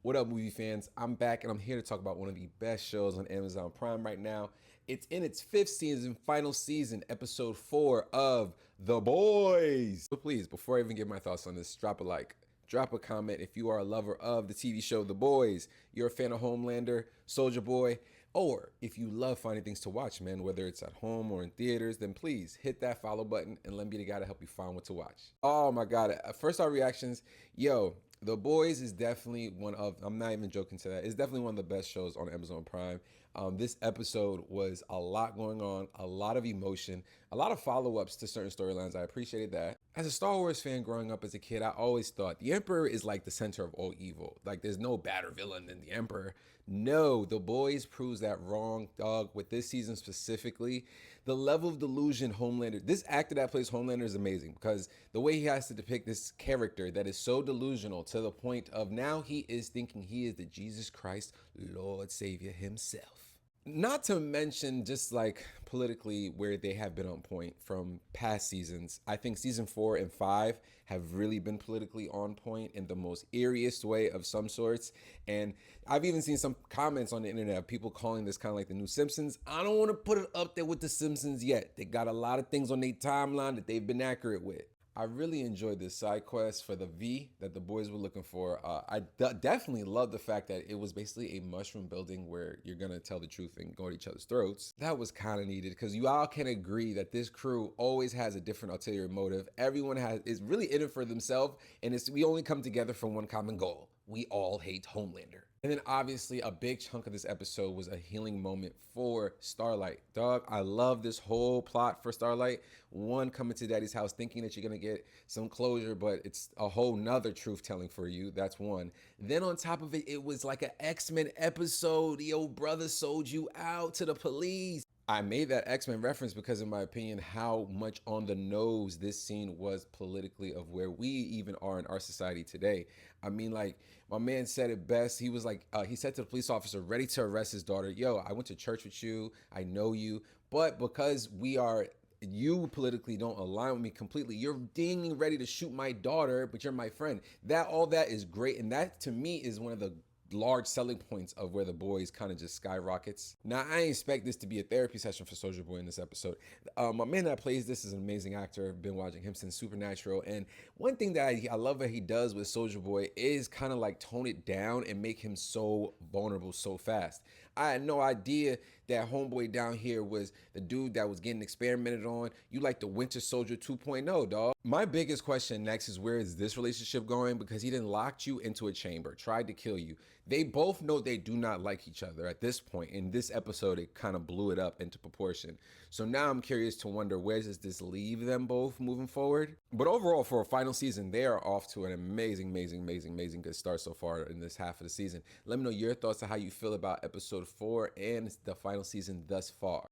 What up, movie fans? I'm back and I'm here to talk about one of the best shows on Amazon Prime right now. It's in its fifth season, final season, episode 4 of The Boys. So please, before I even give my thoughts on this, drop a like, drop a comment if you are a lover of the TV show The Boys, you're a fan of Homelander, Soldier Boy, or if you love finding things to watch, man, whether it's at home or in theaters, then please hit that follow button and let me be the guy to help you find what to watch. Oh my God. First, our reactions. Yo, The Boys is definitely one of, I'm not even joking to that, it's definitely one of the best shows on Amazon Prime. This episode was a lot going on, a lot of emotion, a lot of follow-ups to certain storylines. I appreciated that. As a Star Wars fan growing up as a kid, I always thought the Emperor is like the center of all evil. Like there's no badder villain than the Emperor. No, The Boys proves that wrong, dog. With this season specifically, the level of delusion Homelander, this actor that plays Homelander is amazing because the way he has to depict this character that is so delusional to the point of now he is thinking he is the Jesus Christ, Lord Savior himself. Not to mention just like politically where they have been on point from past seasons. I think season 4 and 5 have really been politically on point in the most eeriest way of some sorts. And I've even seen some comments on the internet of people calling this kind of like the new Simpsons. I don't want to put it up there with the Simpsons yet. They got a lot of things on their timeline that they've been accurate with. I really enjoyed this side quest for the V that the boys were looking for. I definitely love the fact that it was basically a mushroom building where you're gonna tell the truth and go at each other's throats. That was kind of needed because you all can agree that this crew always has a different ulterior motive. Everyone is really in it for themselves, and we only come together for one common goal. We all hate Homelander. And then obviously a big chunk of this episode was a healing moment for Starlight. Dog, I love this whole plot for Starlight. One, coming to daddy's house thinking that you're gonna get some closure, but it's a whole nother truth telling for you. That's one. Then on top of it, it was like an X-Men episode. Yo, brother sold you out to the police. I made that X-Men reference because in my opinion, how much on the nose this scene was politically of where we even are in our society today. I mean, like my man said it best. He was like, he said to the police officer ready to arrest his daughter, yo, I went to church with you. I know you, but because you politically don't align with me completely, you're dinging ready to shoot my daughter, but you're my friend. All that is great. And that to me is one of the large selling points of where the boys kind of just skyrockets. Now, I expect this to be a therapy session for Soldier Boy in this episode. My man that plays this is an amazing actor. I've been watching him since Supernatural. And one thing that I love that he does with Soldier Boy is kind of like tone it down and make him so vulnerable so fast. I had no idea that homeboy down here was the dude that was getting experimented on. You like the Winter Soldier 2.0, dog. My biggest question next is where is this relationship going? Because he then locked you into a chamber, tried to kill you. They both know they do not like each other at this point. In this episode, it kind of blew it up into proportion. So now I'm curious to wonder where does this leave them both moving forward? But overall, for a final season, they are off to an amazing good start so far in this half of the season. Let me know your thoughts on how you feel about episode 4 and the final season thus far.